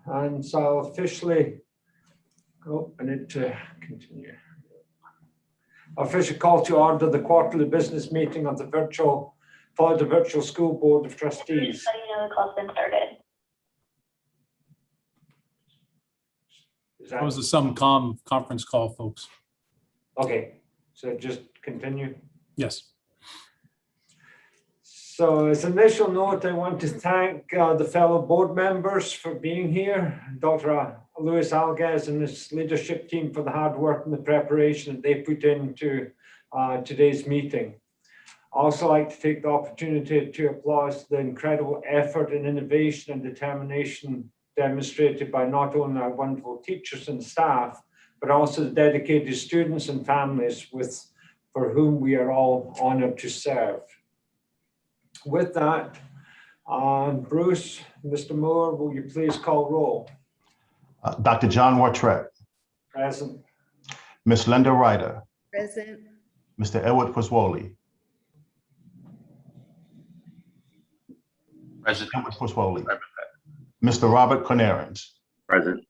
and so I'll officially, I need to continue. Official call to order the quarterly business meeting of the Florida Virtual School Board of Trustees. The call's been started. That was a SumCom conference call, folks. Okay, so just continue. Yes. So as an initial note, I want to thank the fellow board members for being here, Dr. Luis Alguez and his leadership team for the hard work and the preparation that they put into today's meeting. I also like to take the opportunity to applaud the incredible effort and innovation and determination demonstrated by not only our wonderful teachers and staff, but also the dedicated students and families for whom we are all honored to serve. With that, Bruce, Mr. Moore, will you please call roll? Dr. John Wartrett. Present. Ms. Linda Ryder. Present. Mr. Edward Poswoli. Present. Edward Poswoli. Mr. Robert Conarens. Present.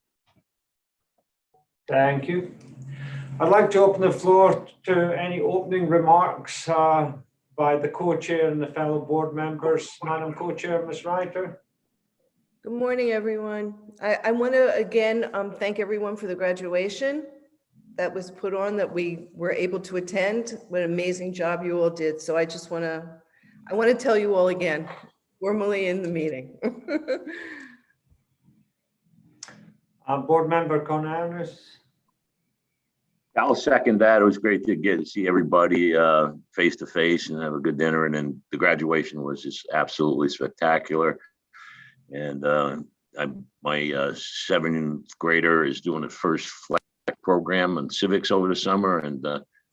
Thank you. I'd like to open the floor to any opening remarks by the co-chair and the fellow board members. Madam Co-Chair, Ms. Ryder. Good morning, everyone. I want to again thank everyone for the graduation that was put on, that we were able to attend. What an amazing job you all did. So I want to tell you all again, formally in the meeting. Board member Conarens. I'll second that. It was great to see everybody face to face and have a good dinner. And then the graduation was just absolutely spectacular. And my 7th grader is doing the first flag program on civics over the summer, and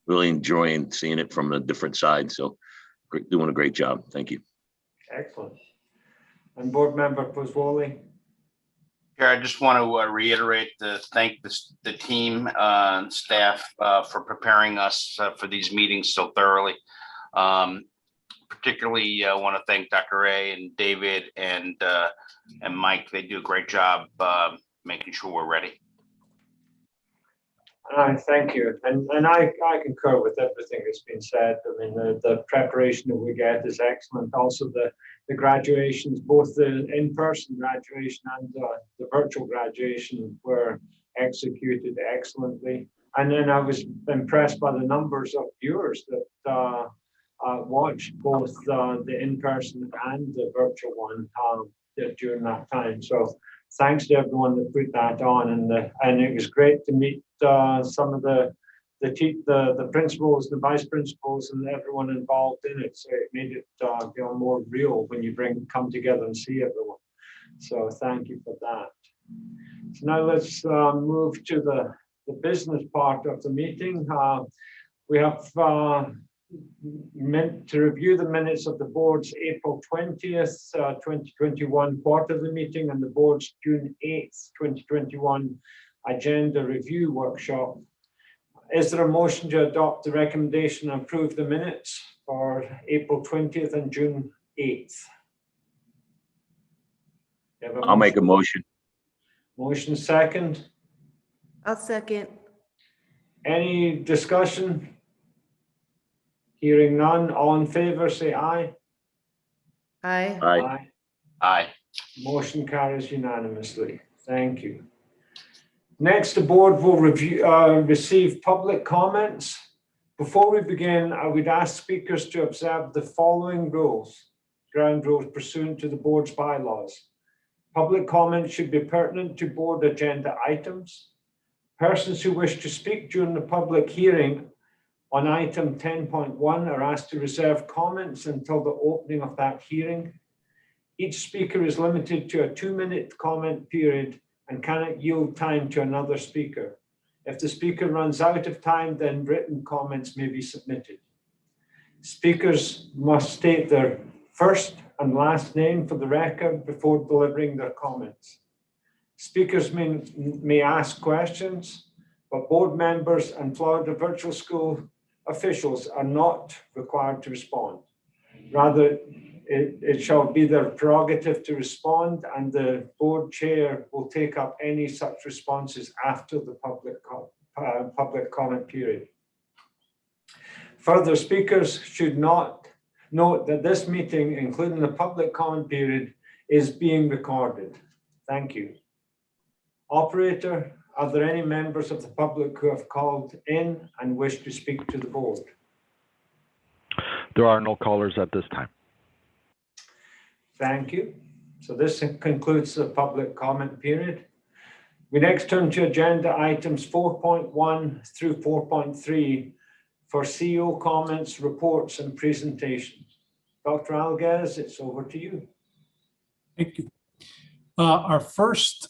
really enjoying seeing it from a different side. So doing a great job. Thank you. Excellent. And board member Poswoli. Here, I just want to reiterate thank the team and staff for preparing us for these meetings so thoroughly. Particularly, I want to thank Dr. A and David and Mike. They do a great job making sure we're ready. Thank you. And I concur with everything that's been said. I mean, the preparation that we get is excellent. Also, the graduations, both the in-person graduation and the virtual graduation, were executed excellently. And then I was impressed by the numbers of viewers that watched both the in-person and the virtual one during that time. So thanks to everyone that put that on, and it was great to meet some of the principals, the vice principals, and everyone involved in it. So it made it feel more real when you come together and see everyone. So thank you for that. So now let's move to the business part of the meeting. We have meant to review the minutes of the board's April 20th, 2021 quarterly meeting and the board's June 8th, 2021 agenda review workshop. Is there a motion to adopt the recommendation and approve the minutes for April 20th and June 8th? I'll make a motion. Motion second. I'll second. Any discussion? Hearing none, all in favor, say aye. Aye. Aye. Aye. Motion carries unanimously. Thank you. Next, the board will receive public comments. Before we begin, I would ask speakers to observe the following ground rules pursuant to the board's bylaws. Public comments should be pertinent to board agenda items. Persons who wish to speak during the public hearing on item 10.1 are asked to reserve comments until the opening of that hearing. Each speaker is limited to a 2-minute comment period and cannot yield time to another speaker. If the speaker runs out of time, then written comments may be submitted. Speakers must state their first and last name for the record before delivering their comments. Speakers may ask questions, but board members and Florida Virtual School officials are not required to respond. Rather, it shall be their prerogative to respond, and the board chair will take up any such responses after the public comment period. Further, speakers should not note that this meeting, including the public comment period, is being recorded. Thank you. Operator, are there any members of the public who have called in and wish to speak to the board? There are no callers at this time. Thank you. So this concludes the public comment period. We next turn to agenda items 4.1 through 4.3 for CEO comments, reports, and presentations. Dr. Alguez, it's over to you. Thank you. Our first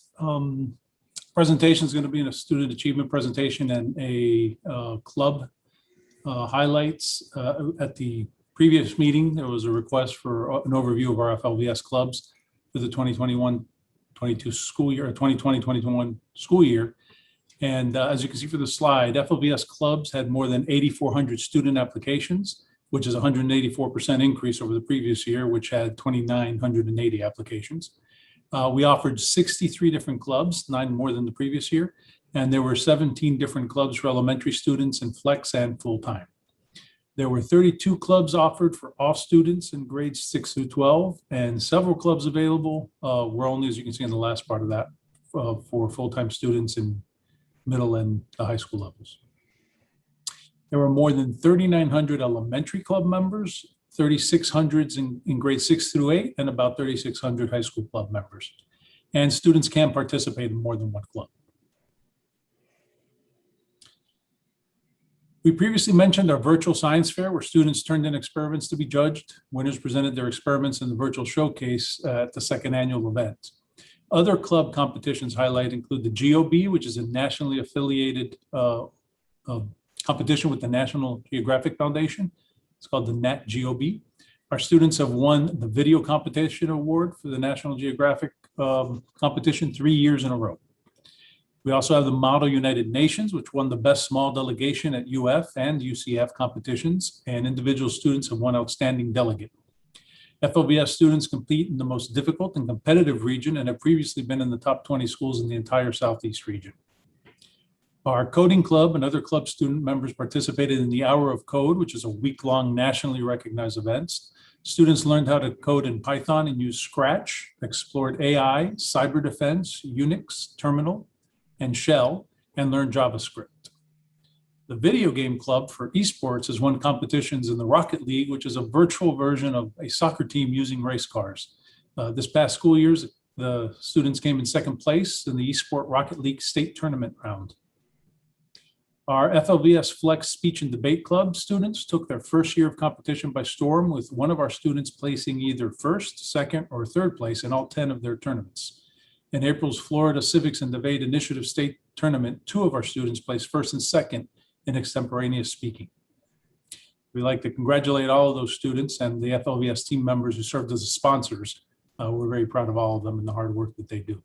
presentation is going to be a student achievement presentation and a club highlights. At the previous meeting, there was a request for an overview of our FLVS clubs for the 2021-22 school year, or 2020-21 school year. And as you can see from the slide, FLVS clubs had more than 8,400 student applications, which is a 184% increase over the previous year, which had 2,980 applications. We offered 63 different clubs, 9 more than the previous year, and there were 17 different clubs for elementary students in flex and full-time. There were 32 clubs offered for all students in grades 6 through 12, and several clubs available were only, as you can see in the last part of that, for full-time students in middle and high school levels. There were more than 3,900 elementary club members, 3,600 in grades 6 through 8, and about 3,600 high school club members. And students can participate in more than one club. We previously mentioned our virtual science fair, where students turned in experiments to be judged. Winners presented their experiments in the virtual showcase at the second annual event. Other club competitions highlight include the GOB, which is a nationally affiliated competition with the National Geographic Foundation. It's called the Nat GOB. Our students have won the Video Competition Award for the National Geographic competition 3 years in a row. We also have the Model United Nations, which won the Best Small Delegation at UF and UCF competitions, and individual students have won Outstanding Delegate. FLVS students compete in the most difficult and competitive region and have previously been in the top 20 schools in the entire Southeast region. Our coding club and other club student members participated in the Hour of Code, which is a week-long nationally recognized event. Students learned how to code in Python and use Scratch, explored AI, cyber defense, Unix, Terminal, and Shell, and learned JavaScript. The video game club for esports has won competitions in the Rocket League, which is a virtual version of a soccer team using race cars. This past school year, the students came in second place in the eSport Rocket League state tournament round. Our FLVS Flex Speech and Debate Club students took their first year of competition by storm, with one of our students placing either first, second, or third place in all 10 of their tournaments. In April's Florida Civics and Debate Initiative State Tournament, 2 of our students placed first and second in extemporaneous speaking. We'd like to congratulate all of those students and the FLVS team members who served as sponsors. We're very proud of all of them and the hard work that they do.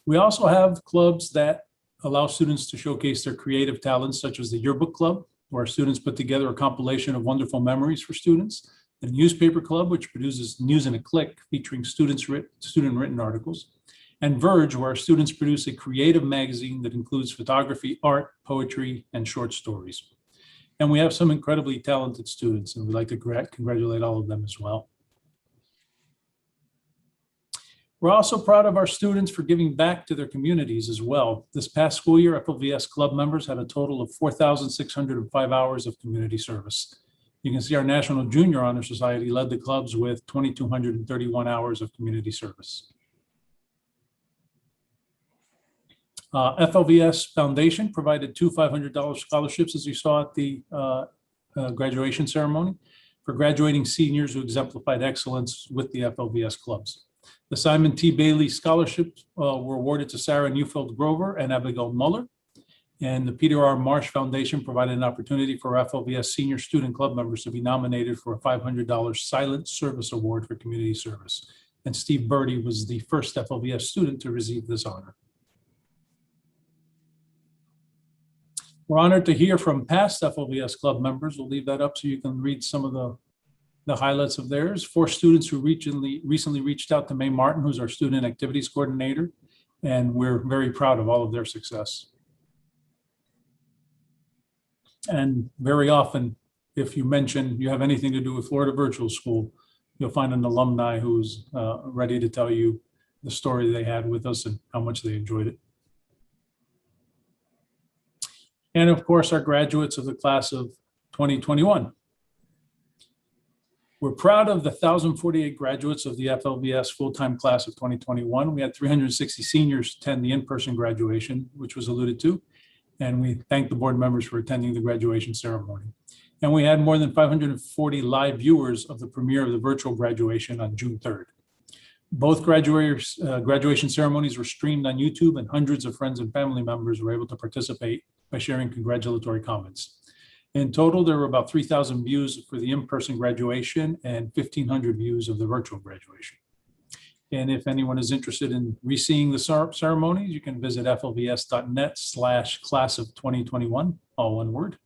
We also have clubs that allow students to showcase their creative talents, such as the Yearbook Club, where students put together a compilation of wonderful memories for students. The Newspaper Club, which produces News in a Click, featuring student-written articles. And Verge, where our students produce a creative magazine that includes photography, art, poetry, and short stories. And we have some incredibly talented students, and we'd like to congratulate all of them as well. We're also proud of our students for giving back to their communities as well. This past school year, FLVS club members had a total of 4,605 hours of community service. You can see our National Junior Honor Society led the clubs with 2,231 hours of community service. FLVS Foundation provided 2 $500 scholarships, as you saw at the graduation ceremony, for graduating seniors who exemplified excellence with the FLVS clubs. The Simon T. Bailey scholarships were awarded to Sarah Neufeld Grover and Abigail Muller. And the Peter R. Marsh Foundation provided an opportunity for FLVS senior student club members to be nominated for a $500 Silent Service Award for community service. And Steve Birdie was the first FLVS student to receive this honor. We're honored to hear from past FLVS club members. We'll leave that up so you can read some of the highlights of theirs. 4 students who recently reached out to Mae Martin, who's our student activities coordinator, and we're very proud of all of their success. And very often, if you mention you have anything to do with Florida Virtual School, you'll find an alumni who's ready to tell you the story they had with us and how much they enjoyed it. And of course, our graduates of the class of 2021. We're proud of the 1,048 graduates of the FLVS full-time class of 2021. We had 360 seniors attend the in-person graduation, which was alluded to. And we thank the board members for attending the graduation ceremony. And we had more than 540 live viewers of the premiere of the virtual graduation on June 3rd. Both graduation ceremonies were streamed on YouTube, and hundreds of friends and family members were able to participate by sharing congratulatory comments. In total, there were about 3,000 views for the in-person graduation and 1,500 views of the virtual graduation. And if anyone is interested in re-seeing the ceremonies, you can visit flvs.net/class of 2021, all one word.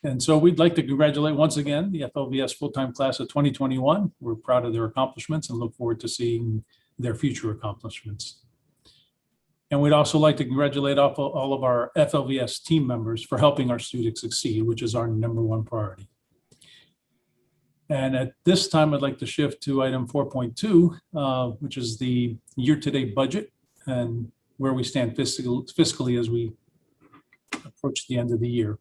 And so we'd like to congratulate once again the FLVS full-time class of 2021. We're proud of their accomplishments and look forward to seeing their future accomplishments. And we'd also like to congratulate all of our FLVS team members for helping our students succeed, which is our #1 priority. And at this time, I'd like to shift to item 4.2, which is the year-to-date budget and where we stand fiscally as we approach the end of the year.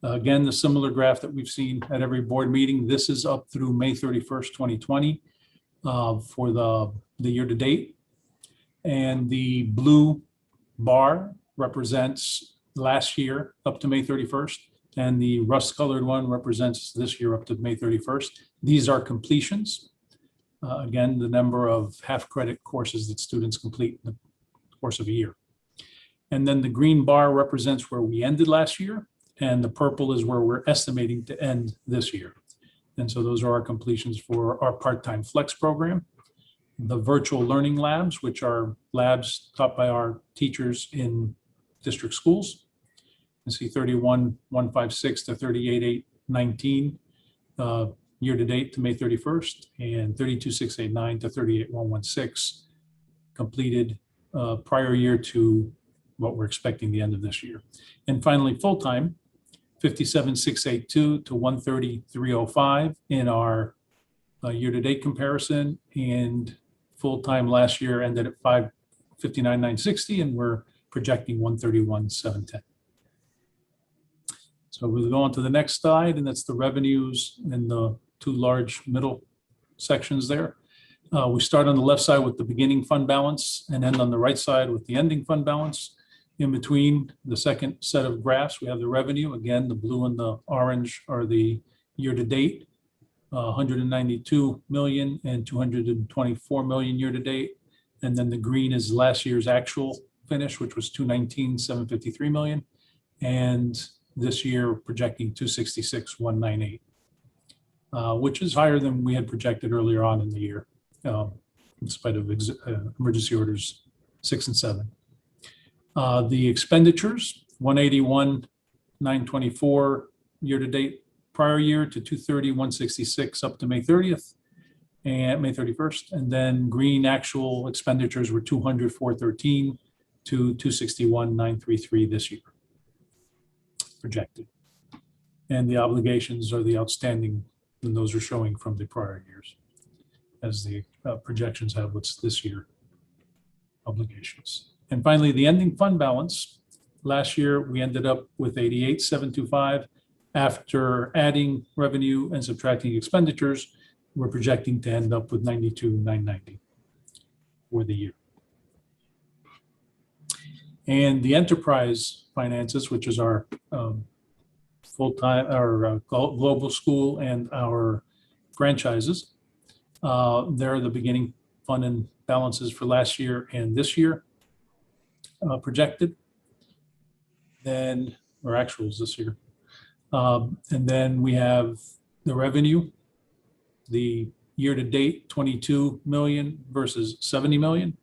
Again, the similar graph that we've seen at every board meeting. This is up through May 31st, 2020 for the year-to-date. And the blue bar represents last year up to May 31st. And the rust-colored one represents this year up to May 31st. These are completions. Again, the number of half-credit courses that students complete in the course of a year. And then the green bar represents where we ended last year, and the purple is where we're estimating to end this year. And so those are our completions for our part-time flex program. The virtual learning labs, which are labs taught by our teachers in district schools. You see 31,156 to 38,819 year-to-date to May 31st, and 32,689 to 38,116 completed prior year to what we're expecting the end of this year. And finally, full-time, 57,682 to 130,305 in our year-to-date comparison, and full-time last year ended at 59,960, and we're projecting 131,710. So we'll go on to the next slide, and that's the revenues in the 2 large middle sections there. We start on the left side with the beginning fund balance and end on the right side with the ending fund balance. In between the second set of graphs, we have the revenue. Again, the blue and the orange are the year-to-date, 192 million and 224 million year-to-date. And then the green is last year's actual finish, which was 219,753 million. And this year projecting 266,198, which is higher than we had projected earlier on in the year, in spite of emergency orders 6 and 7. The expenditures, 181,924 year-to-date prior year to 230,166 up to May 30th and May 31st. And then green actual expenditures were 200,413 to 261,933 this year projected. And the obligations are the outstanding, and those are showing from the prior years as the projections have what's this year obligations. And finally, the ending fund balance. Last year, we ended up with 88,725. After adding revenue and subtracting expenditures, we're projecting to end up with 92,990 for the year. And the enterprise finances, which is our full-time, our global school and our franchises, they're the beginning fund and balances for last year and this year projected. Then, or actuals this year. And then we have the revenue, the year-to-date 22 million versus 70 million.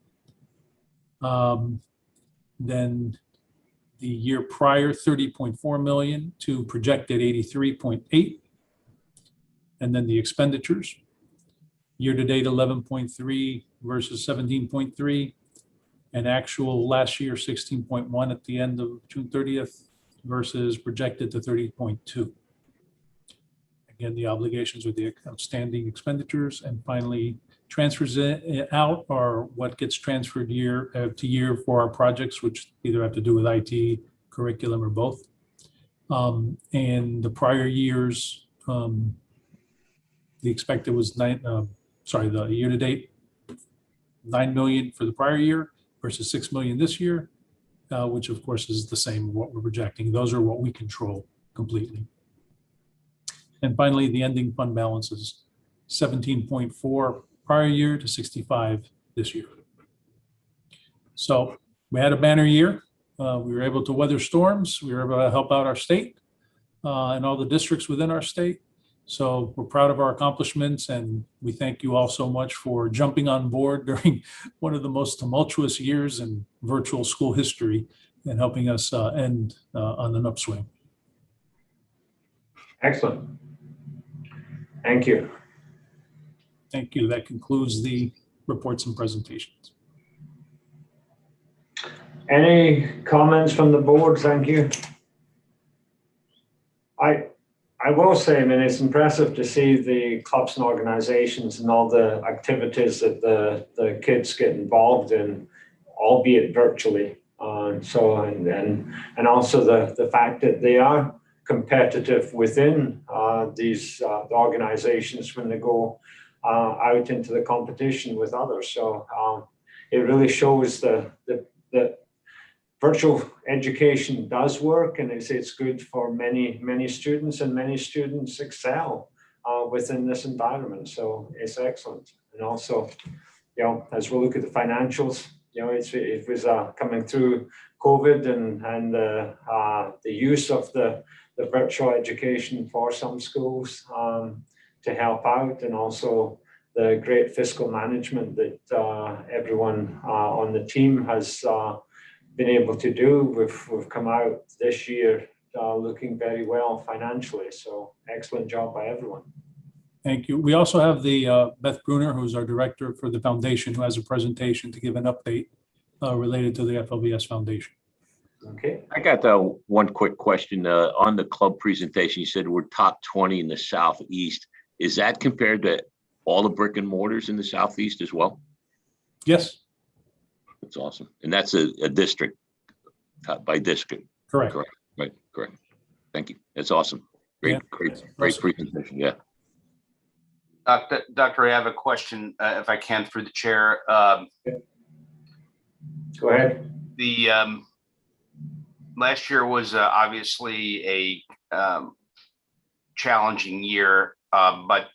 Then the year prior, 30.4 million to projected 83.8. And then the expenditures, year-to-date 11.3 versus 17.3, and actual last year 16.1 at the end of June 30th versus projected to 30.2. Again, the obligations with the outstanding expenditures, and finally, transfers out are what gets transferred year to year for our projects, which either have to do with IT, curriculum, or both. And the prior years, the expected was the year-to-date 9 million for the prior year versus 6 million this year, which of course is the same what we're projecting. Those are what we control completely. And finally, the ending fund balance is 17.4 prior year to 65 this year. So we had a banner year. We were able to weather storms. We were able to help out our state and all the districts within our state. So we're proud of our accomplishments, and we thank you all so much for jumping on board during one of the most tumultuous years in virtual school history and helping us end on an upswing. Excellent. Thank you. Thank you. That concludes the reports and presentations. Any comments from the board? Thank you. I will say, I mean, it's impressive to see the clubs and organizations and all the activities that the kids get involved in, albeit virtually. And also the fact that they are competitive within these organizations when they go out into the competition with others. So it really shows that virtual education does work, and it's good for many students, and many students excel within this environment. So it's excellent. And also, you know, as we look at the financials, you know, it was coming through COVID and the use of the virtual education for some schools to help out, and also the great fiscal management that everyone on the team has been able to do. We've come out this year looking very well financially. So excellent job by everyone. Thank you. We also have the Beth Bruner, who's our director for the foundation, who has a presentation to give an update related to the FLVS Foundation. Okay. I got one quick question on the club presentation. You said we're top 20 in the Southeast. Is that compared to all the brick and mortars in the Southeast as well? Yes. That's awesome. And that's a district, by district. Correct. Correct. Right. Correct. Thank you. That's awesome. Great, Yeah. great presentation. Yeah. Doctor, I have a question, if I can, through the chair. Go ahead. The last year was obviously a challenging year, but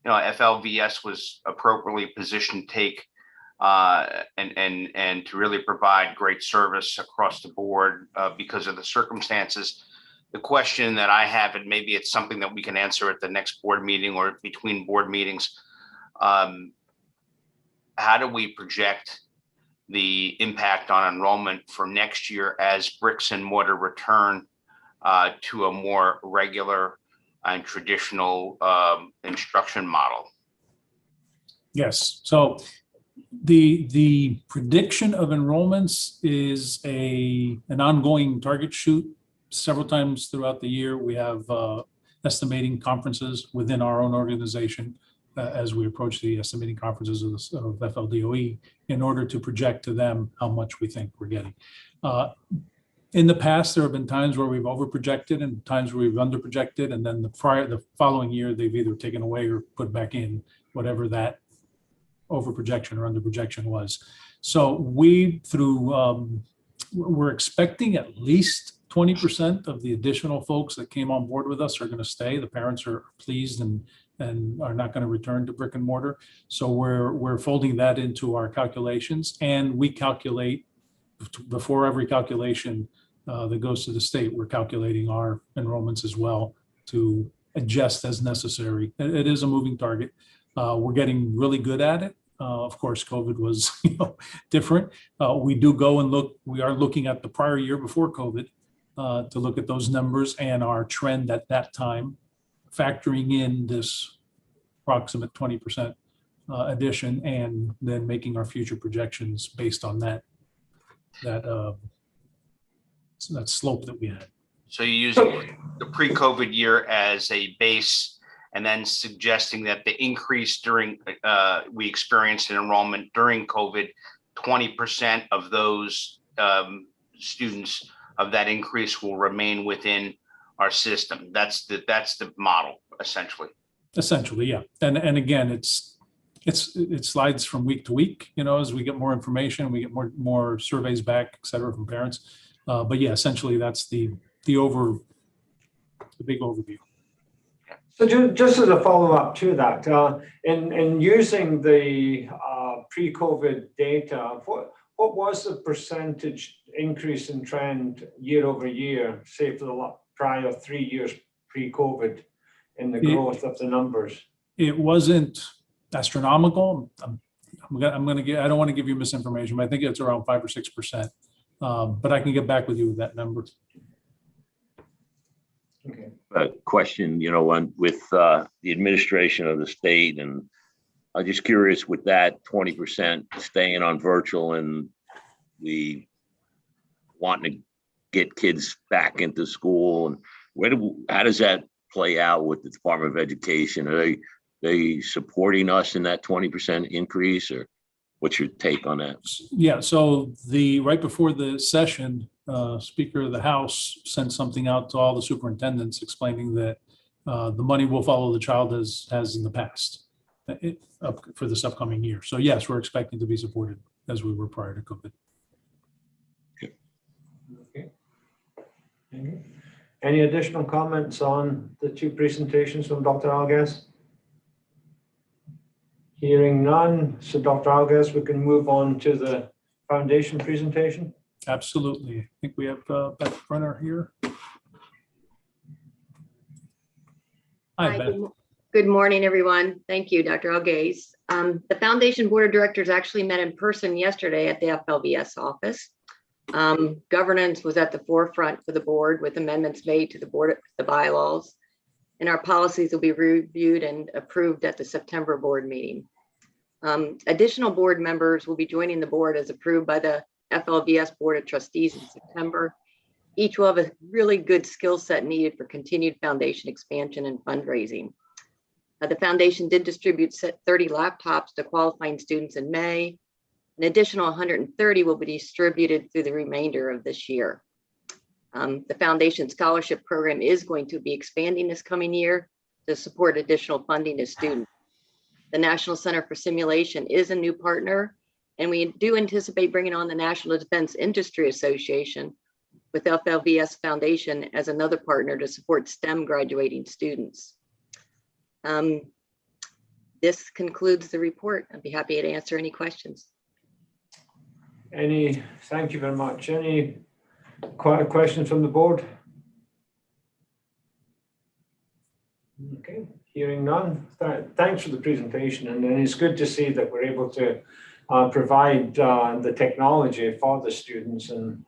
you know, FLVS was appropriately positioned to take and to really provide great service across the board because of the circumstances. The question that I have, and maybe it's something that we can answer at the next board meeting or between board meetings, how do we project the impact on enrollment for next year as bricks and mortar return to a more regular and traditional instruction model? Yes. So the prediction of enrollments is an ongoing target shoot. Several times throughout the year, we have estimating conferences within our own organization as we approach the estimating conferences of FLDOE in order to project to them how much we think we're getting. In the past, there have been times where we've overprojected and times where we've underprojected, and then the following year, they've either taken away or put back in whatever that overprojection or underprojection was. So we're expecting at least 20% of the additional folks that came on board with us are going to stay. The parents are pleased and are not going to return to brick and mortar. So we're folding that into our calculations, and we calculate before every calculation that goes to the state. We're calculating our enrollments as well to adjust as necessary. It is a moving target. We're getting really good at it. Of course, COVID was different. We do go and look, we are looking at the prior year before COVID to look at those numbers and our trend at that time, factoring in this approximate 20% addition, and then making our future projections based on that slope that we had. So you're using the pre-COVID year as a base and then suggesting that the increase during, we experienced in enrollment during COVID, 20% of those students of that increase will remain within our system. That's the model, essentially. Essentially, yeah. And again, it slides from week to week, as we get more information, we get more surveys back, et cetera, from parents. But yeah, essentially that's the big overview. So just as a follow-up to that, in using the pre-COVID data, what was the percentage increase in trend year over year, say for the prior 3 years pre-COVID, in the growth of the numbers? It wasn't astronomical. I don't want to give you misinformation, but I think it's around 5 or 6%. But I can get back with you with that number. Okay. Question, with the administration of the state, and I'm just curious with that 20% staying on virtual and the wanting to get kids back into school, and how does that play out with the Department of Education? Are they supporting us in that 20% increase, or what's your take on that? Yeah, so right before the session, Speaker of the House sent something out to all the superintendents explaining that the money will follow the child as in the past for this upcoming year. So yes, we're expecting to be supported as we were prior to COVID. Okay. Any additional comments on the two presentations from Dr. Alguez? Hearing none, so Dr. Alguez, we can move on to the foundation presentation. Absolutely. I think we have Beth Brenner here. Hi, Beth. Good morning, everyone. Thank you, Dr. Alguez. The Foundation Board of Directors actually met in person yesterday at the FLVS office. Governance was at the forefront for the board, with amendments made to the bylaws, and our policies will be reviewed and approved at the September board meeting. Additional board members will be joining the board as approved by the FLVS Board of Trustees in September. Each will have a really good skill set needed for continued foundation expansion and fundraising. The foundation did distribute 30 laptops to qualifying students in May. An additional 130 will be distributed through the remainder of this year. The foundation scholarship program is going to be expanding this coming year to support additional funding to students. The National Center for Simulation is a new partner, and we do anticipate bringing on the National Defense Industry Association with FLVS Foundation as another partner to support STEM graduating students. This concludes the report. I'd be happy to answer any questions. Thank you very much. Any questions from the board? Okay, hearing none. Thanks for the presentation, and it's good to see that we're able to provide the technology for the students and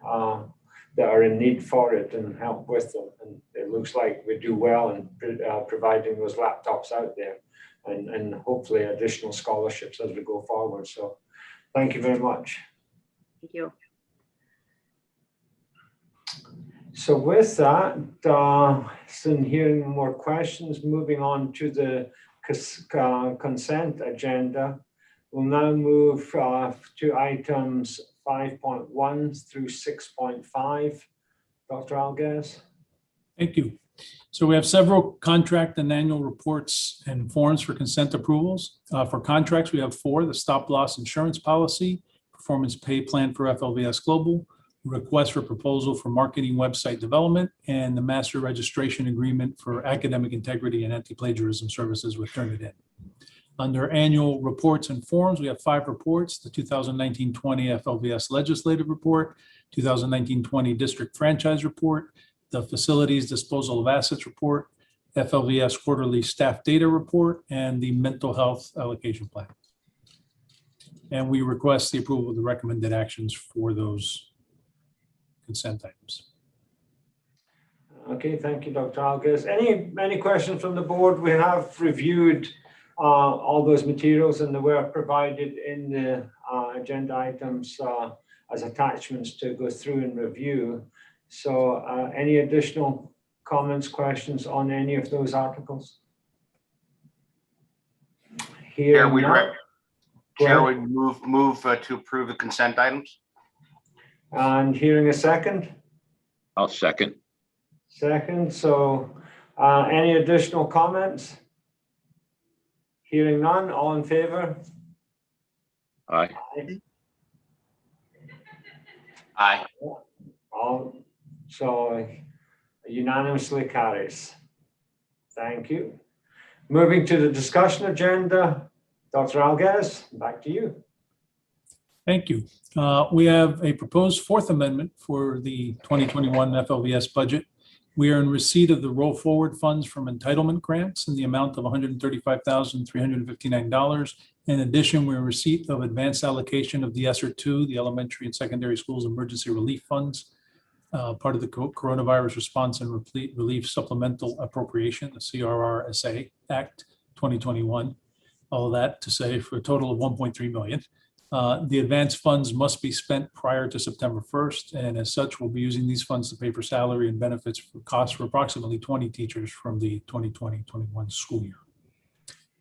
that are in need for it and help with them. And it looks like we do well in providing those laptops out there, and hopefully additional scholarships as we go forward. So thank you very much. Thank you. So with that, since hearing more questions, moving on to the consent agenda, we'll now move to items 5.1 through 6.5. Dr. Alguez. Thank you. So we have several contract and annual reports and forms for consent approvals. For contracts, we have 4: the stop loss insurance policy, performance pay plan for FLVS Global, request for proposal for marketing website development, and the master registration agreement for academic integrity and anti-plagiarism services with Turnitin. Under annual reports and forms, we have 5 reports: the 2019-20 FLVS Legislative Report, 2019-20 District Franchise Report, the Facilities Disposal of Assets Report, FLVS Quarterly Staff Data Report, and the Mental Health Allocation Plan. And we request the approval of the recommended actions for those consent items. Okay, thank you, Dr. Alges. Any questions from the board? We have reviewed all those materials and they were provided in the agenda items as attachments to go through and review. So any additional comments, questions on any of those articles? Chair, Chair would move to approve the consent items. And hearing a second? I'll second. Second, so any additional comments? Hearing none, all in favor? Aye. Aye. All, so unanimously carries. Thank you. Moving to the discussion agenda, Dr. Alges, back to you. Thank you. We have a proposed fourth amendment for the 2021 FLVS budget. We are in receipt of the roll forward funds from entitlement grants in the amount of $135,359. In addition, we're in receipt of advanced allocation of the ESSER II, the Elementary and Secondary Schools Emergency Relief Funds, part of the Coronavirus Response and Relief Supplemental Appropriation, the CRRSA Act 2021. All of that to say for a total of $1.3 million. The advanced funds must be spent prior to September 1st, and as such, we'll be using these funds to pay for salary and benefits for costs for approximately 20 teachers from the 2020-21 school year.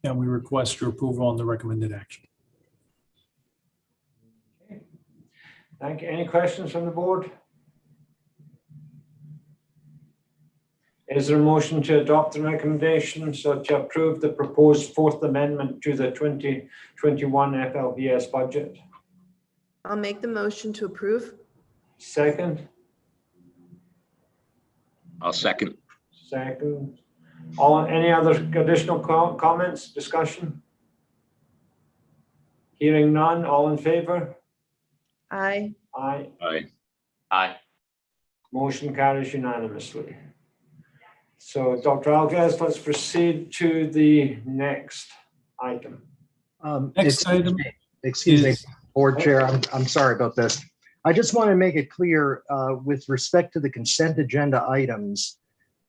And we request your approval on the recommended action. Thank you. Any questions from the board? Is there a motion to adopt the recommendation so to approve the proposed fourth amendment to the 2021 FLVS budget? I'll make the motion to approve. Second? I'll second. Second. Any other additional comments, discussion? Hearing none, all in favor? Aye. Aye. Aye. Aye. Motion carries unanimously. So Dr. Alges, let's proceed to the next item. Next item Excuse me, is- Board Chair, I'm sorry about this. I just want to make it clear with respect to the consent agenda items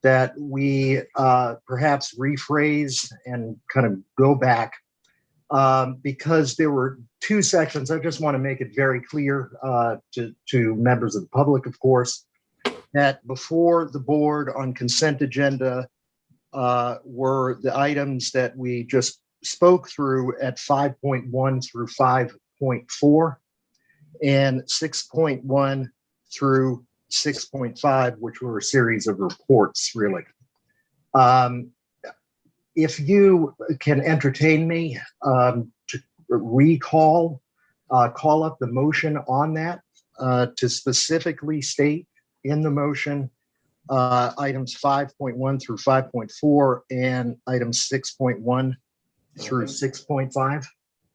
that we perhaps rephrase and kind of go back because there were two sections. I just want to make it very clear to members of the public, of course, that before the board on consent agenda were the items that we just spoke through at 5.1 through 5.4 and 6.1 through 6.5, which were a series of reports, really. If you can entertain me to call up the motion on that to specifically state in the motion items 5.1 through 5.4 and items 6.1 through 6.5.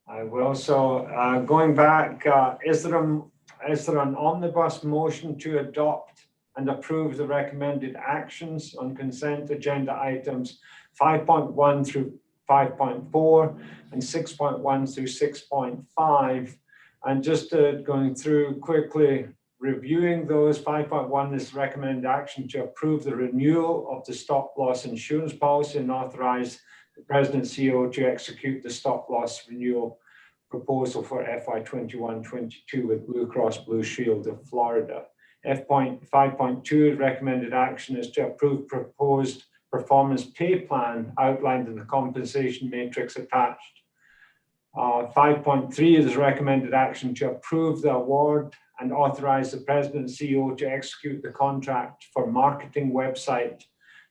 I will. So going back, is there an omnibus motion to adopt and approve the recommended actions on consent agenda items 5.1 through 5.4 and 6.1 through 6.5? And just going through quickly, reviewing those, 5.1 is recommended action to approve the renewal of the stop loss insurance policy and authorize the President CEO to execute the stop loss renewal proposal for FY 21-22 with Blue Cross Blue Shield of Florida. 5.2 recommended action is to approve proposed performance pay plan outlined in the compensation matrix attached. 5.3 is recommended action to approve the award and authorize the President and CEO to execute the contract for marketing website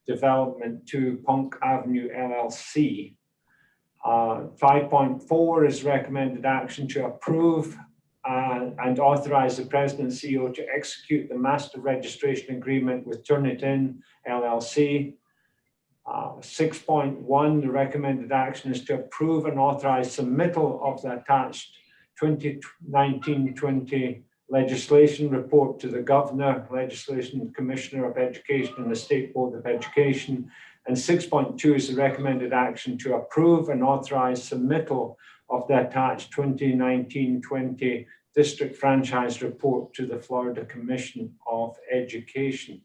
development to Punk Avenue LLC. 5.4 is recommended action to approve and authorize the President and CEO to execute the master registration agreement with Turnitin LLC. 6.1, the recommended action is to approve and authorize submittal of the attached 2019-20 legislation report to the Governor, Legislation Commissioner of Education and the State Board of Education. And 6.2 is the recommended action to approve and authorize submittal of the attached 2019-20 district franchise report to the Florida Commission of Education.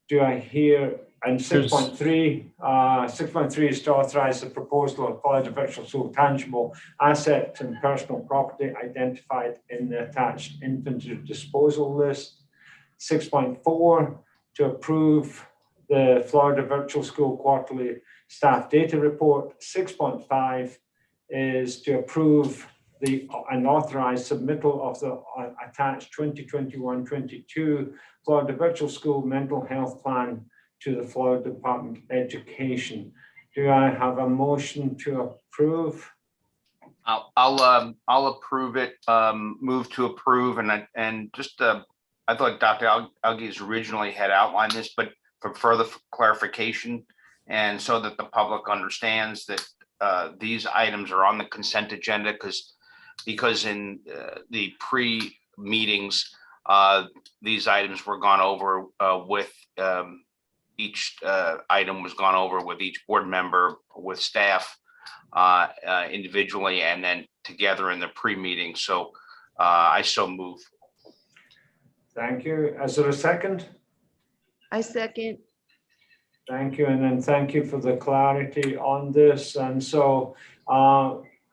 Do I hear, and 6.3 is to authorize the proposal of Florida Virtual School tangible assets and personal property identified in the attached inventory disposal list. 6.4 to approve the Florida Virtual School quarterly staff data report. 6.5 is to approve and authorize submittal of the attached 2021-22 Florida Virtual School mental health plan to the Florida Department of Education. Do I have a motion to approve? I'll approve it, move to approve, and just I thought Dr. Alges originally had outlined this, but for further clarification and so that the public understands that these items are on the consent agenda because in the pre-meetings, these items were gone over with each item was gone over with each board member, with staff individually, and then together in the pre-meeting. So I so move. Thank you. Is there a second? I second. Thank you. And then thank you for the clarity on this. And so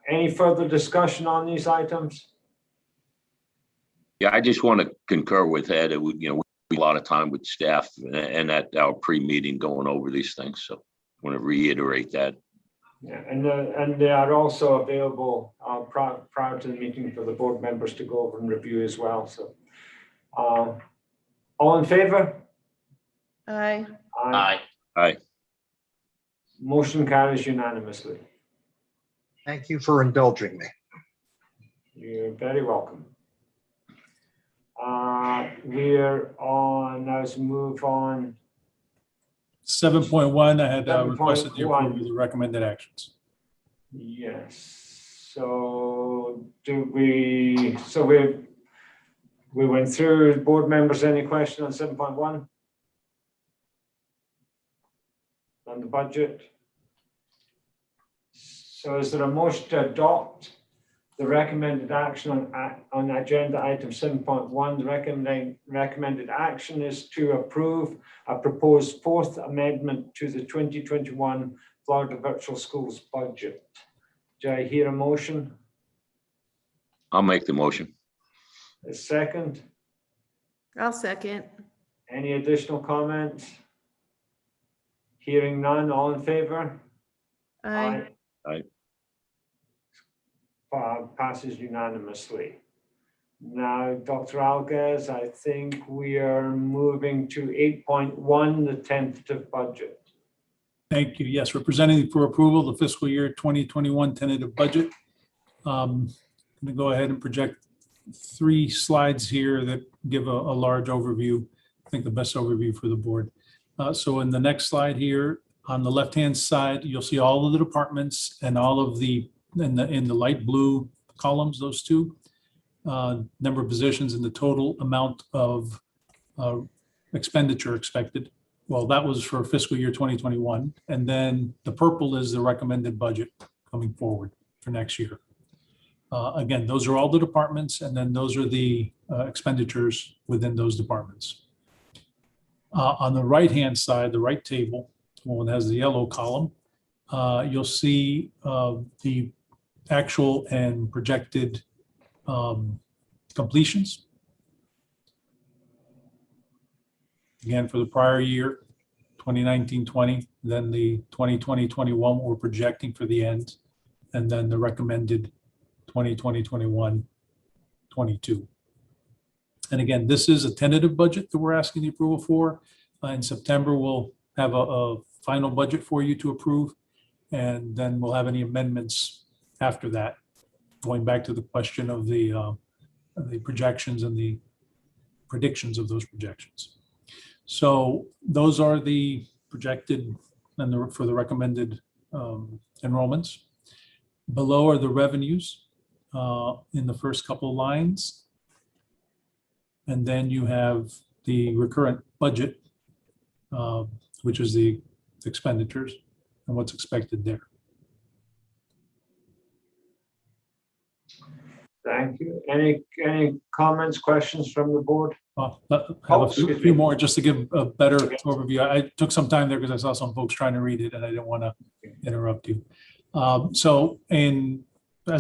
any further discussion on these items? Yeah, I just want to concur with Ed. We spend a lot of time with staff and at our pre-meeting going over these things. So I want to reiterate that. Yeah, and they are also available prior to the meeting for the board members to go over and review as well. So all in favor? Aye. Aye. Aye. Motion carries unanimously. Thank you for indulging me. You're very welcome. We're on, let's move on. 7.1, I had requested the 7.1. approval of the recommended actions. Yes. So we went through. Board members, any question on 7.1? On the budget? So is there a motion to adopt the recommended action on agenda item 7.1? The recommended action is to approve a proposed fourth amendment to the 2021 Florida Virtual Schools budget. Do I hear a motion? I'll make the motion. A second? I'll second. Any additional comments? Hearing none, all in favor? Aye. Aye. Passes unanimously. Now, Dr. Alges, I think we are moving to 8.1, the tentative budget. Thank you. Yes, we're presenting for approval the fiscal year 2021 tentative budget. I'm going to go ahead and project 3 slides here that give a large overview. I think the best overview for the board. So in the next slide here, on the left-hand side, you'll see all of the departments and all of the, in the light blue columns, those two, number of positions and the total amount of expenditure expected. Well, that was for fiscal year 2021. And then the purple is the recommended budget coming forward for next year. Again, those are all the departments, and then those are the expenditures within those departments. On the right-hand side, the right table, the one that has the yellow column, you'll see the actual and projected completions. Again, for the prior year, 2019-20, then the 2020-21 we're projecting for the end, and then the recommended 2020-21, 22. And again, this is a tentative budget that we're asking the approval for. In September, we'll have a final budget for you to approve, and then we'll have any amendments after that, going back to the question of the projections and the predictions of those projections. So those are the projected and for the recommended enrollments. Below are the revenues in the first couple of lines. And then you have the recurrent budget, which is the expenditures and what's expected there. Thank you. Any comments, questions from the board? I have Oh, a excuse few me. more just to give a better overview. I took some time there because I saw some folks trying to read it and I didn't want to interrupt you. As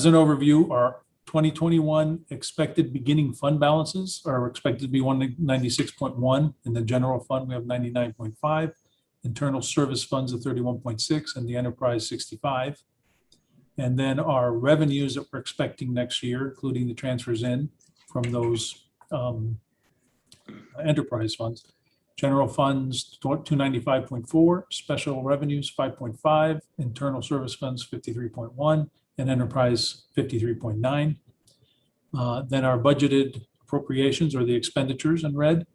an overview, our 2021 expected beginning fund balances are expected to be 196.1. In the general fund, we have 99.5. Internal service funds of 31.6 and the enterprise 65. And then our revenues that we're expecting next year, including the transfers in from those enterprise funds. General funds 295.4, special revenues 5.5, internal service funds 53.1, and enterprise 53.9. Then our budgeted appropriations or the expenditures in red.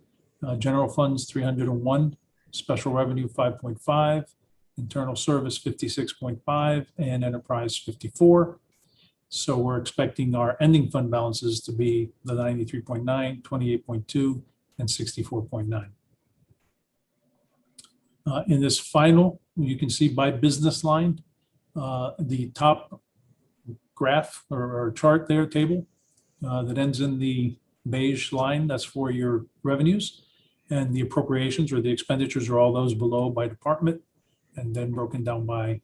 General funds 301, special revenue 5.5, internal service 56.5, and enterprise 54. So we're expecting our ending fund balances to be the 93.9, 28.2, and 64.9. In this final, you can see by business line, the top graph or chart there, table, that ends in the beige line, that's for your revenues. And the appropriations or the expenditures are all those below by department, and then broken down by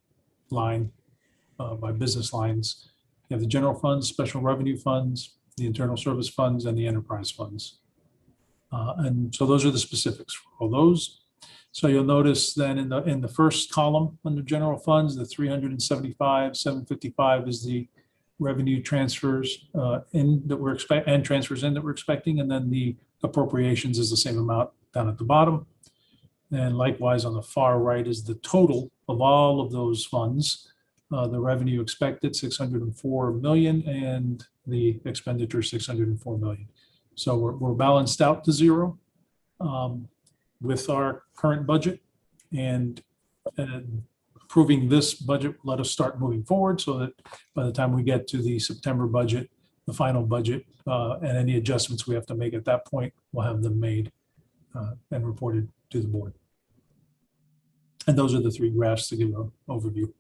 line, by business lines. You have the general funds, special revenue funds, the internal service funds, and the enterprise funds. And so those are the specifics for all those. So you'll notice then in the first column under general funds, the 375,755 is the revenue transfers in that we're expecting and transfers in that we're expecting, and then the appropriations is the same amount down at the bottom. And likewise on the far right is the total of all of those funds. The revenue expected 604 million and the expenditure 604 million. So we're balanced out to zero with our current budget, and approving this budget let us start moving forward so that by the time we get to the September budget, the final budget, and any adjustments we have to make at that point, we'll have them made and reported to the board. And those are the three graphs to give an overview.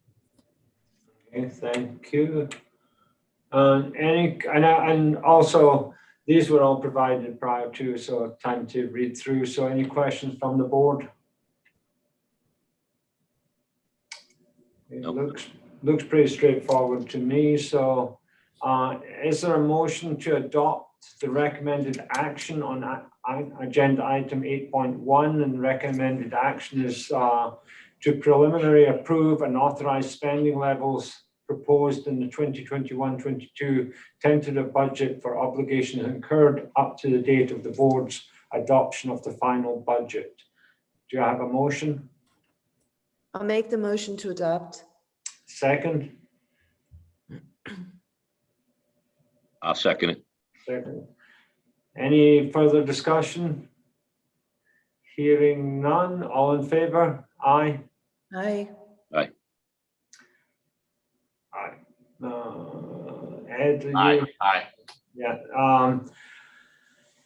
Okay, thank you. And also, these were all provided prior to, so time to read through. So any questions from the board? It Nope. looks pretty straightforward to me. So is there a motion to adopt the recommended action on agenda item 8.1? And recommended action is to preliminary approve and authorize spending levels proposed in the 2021-22 tentative budget for obligations incurred up to the date of the board's adoption of the final budget. Do you have a motion? I'll make the motion to adopt. Second? I'll second it. Second. Any further discussion? Hearing none, all in favor? Aye. Aye. Aye. Ed, Aye, aye. yeah.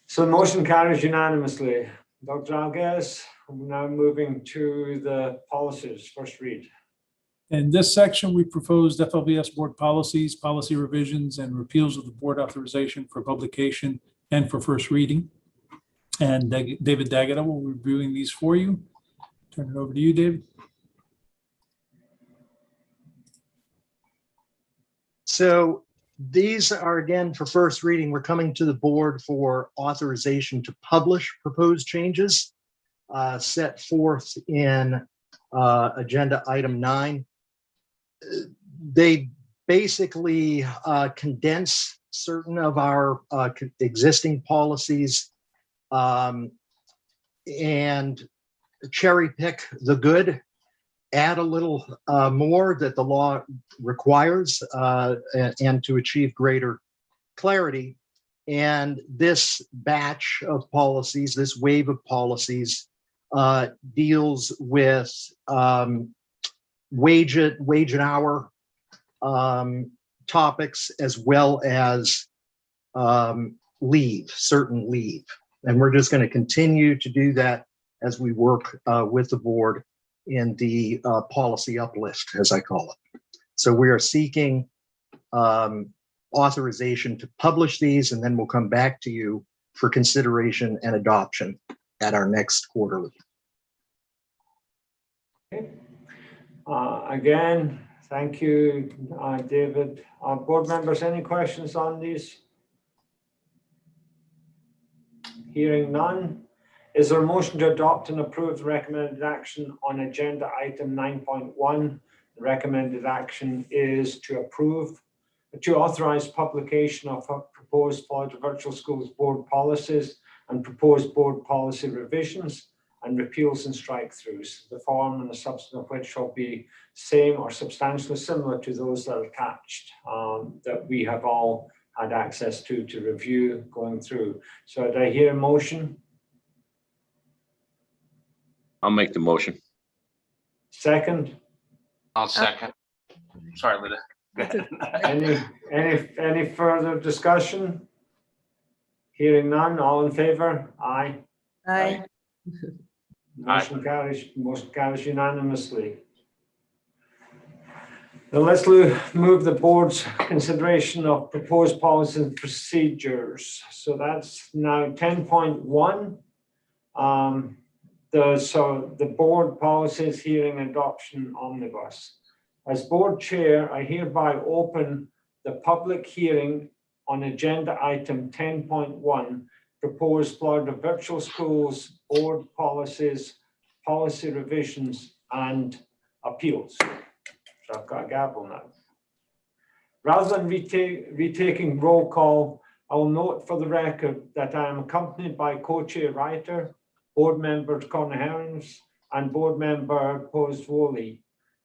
So the motion carries unanimously. Dr. Alguez, we're now moving to the policies, first read. In this section, we proposed FLVS board policies, policy revisions, and repeals of the board authorization for publication and for first reading. And David Daggett will be reviewing these for you. Turn it over to you, David. So these are, again, for first reading. We're coming to the board for authorization to publish proposed changes set forth in agenda item 9. They basically condense certain of our existing policies and cherry pick the good, add a little more that the law requires and to achieve greater clarity. And this batch of policies, this wave of policies, deals with wage and hour topics, as well as leave, certain leave. And we're just going to continue to do that as we work with the board in the policy uplift, as I call it. So we are seeking authorization to publish these, and then we'll come back to you for consideration and adoption at our next quarterly. Again, thank you, David. Board members, any questions on these? Hearing none. Is there a motion to adopt and approve the recommended action on agenda item 9.1? The recommended action is to authorize publication of proposed Florida Virtual Schools Board policies and proposed board policy revisions and repeals and strike-throughs, the form and the substance of which shall be same or substantially similar to those that are attached, that we have all had access to review going through. So do I hear a motion? I'll make the motion. Second? I'll second. Sorry, Lita. Any further discussion? Hearing none, all in favor? Aye. Aye. Motion carries unanimously. Now let's move the board's consideration of proposed policies and procedures. So that's now 10.1. So the board policies hearing adoption omnibus. As board chair, I hereby open the public hearing on agenda item 10.1, proposed Florida Virtual Schools Board policies, policy revisions, and appeals. So I've got a gavel now. Rather than retaking roll call, I will note for the record that I am accompanied by co-chair writer, board member Conor Herons, and board member Poswoli,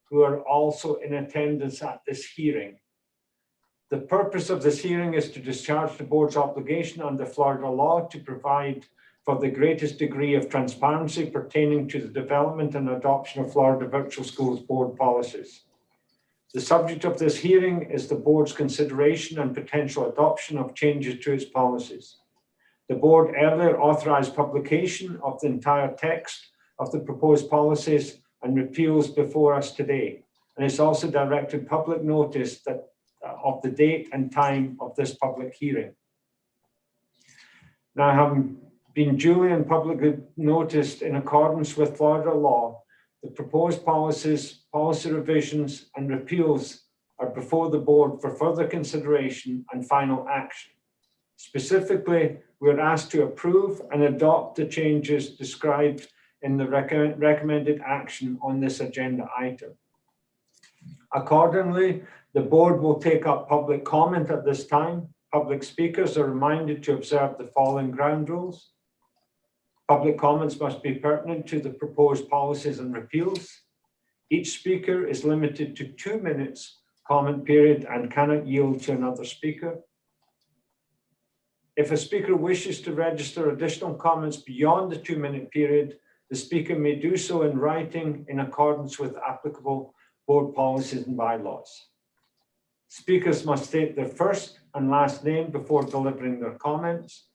who are also in attendance at this hearing. The purpose of this hearing is to discharge the board's obligation under Florida law to provide for the greatest degree of transparency pertaining to the development and adoption of Florida Virtual Schools Board policies. The subject of this hearing is the board's consideration and potential adoption of changes to its policies. The board earlier authorized publication of the entire text of the proposed policies and repeals before us today. And it's also directed public notice that of the date and time of this public hearing. Now, having been duly and publicly noticed in accordance with Florida law, the proposed policies, policy revisions, and repeals are before the board for further consideration and final action. Specifically, we're asked to approve and adopt the changes described in the recommended action on this agenda item. Accordingly, the board will take up public comment at this time. Public speakers are reminded to observe the following ground rules. Public comments must be pertinent to the proposed policies and repeals. Each speaker is limited to 2 minutes comment period and cannot yield to another speaker. If a speaker wishes to register additional comments beyond the 2-minute period, the speaker may do so in writing in accordance with applicable board policies and bylaws. Speakers must state their first and last name before delivering their comments.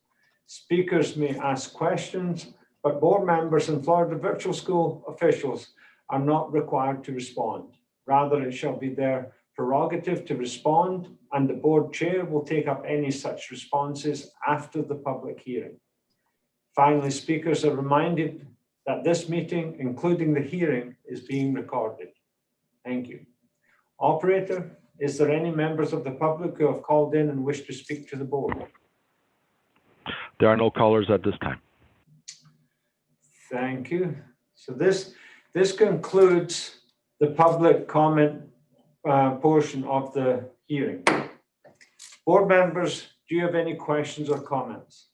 Speakers may ask questions, but board members and Florida Virtual School officials are not required to respond. Rather, it shall be their prerogative to respond, and the board chair will take up any such responses after the public hearing. Finally, speakers are reminded that this meeting, including the hearing, is being recorded. Thank you. Operator, is there any members of the public who have called in and wish to speak to the board? There are no callers at this time. Thank you. So this concludes the public comment portion of the hearing. Board members, do you have any questions or comments?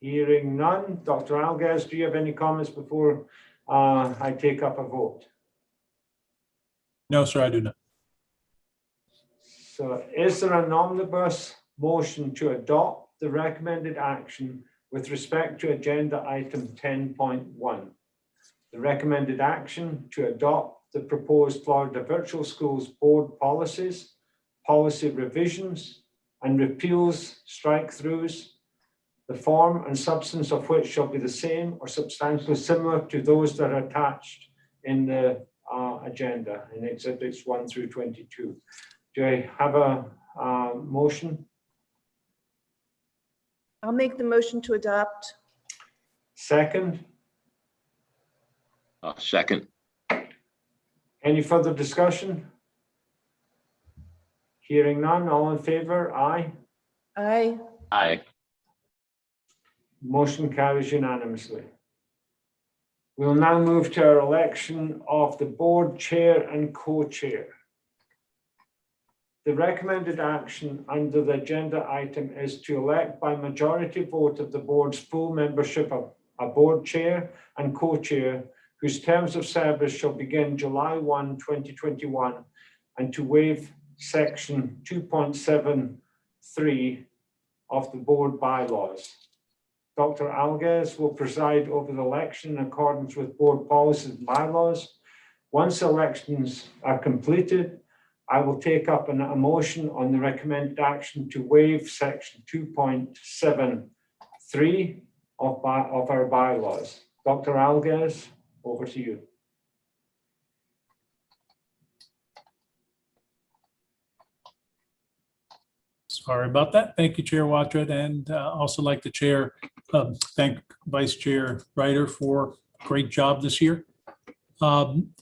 Hearing none. Dr. Algaz, do you have any comments before I take up a vote? No, sir, I do not. So is there an omnibus motion to adopt the recommended action with respect to agenda item 10.1? The recommended action to adopt the proposed Florida Virtual Schools Board policies, policy revisions, and repeals, strike-throughs, the form and substance of which shall be the same or substantially similar to those that are attached in the agenda in exhibits 1 through 22. Do I have a motion? I'll make the motion to adopt. Second? Second. Any further discussion? Hearing none, all in favor? Aye. Aye. Aye. Motion carries unanimously. We'll now move to our election of the board chair and co-chair. The recommended action under the agenda item is to elect by majority vote of the board's full membership of a board chair and co-chair whose terms of service shall begin July 1, 2021, and to waive section 2.73 of the board bylaws. Dr. Alguez will preside over the election in accordance with board policies and bylaws. Once elections are completed, I will take up a motion on the recommended action to waive section 2.73 of our bylaws. Dr. Alguez, over to you. Sorry about that. Thank you, Chair Watrett, and also like to thank Vice Chair Ryder for a great job this year.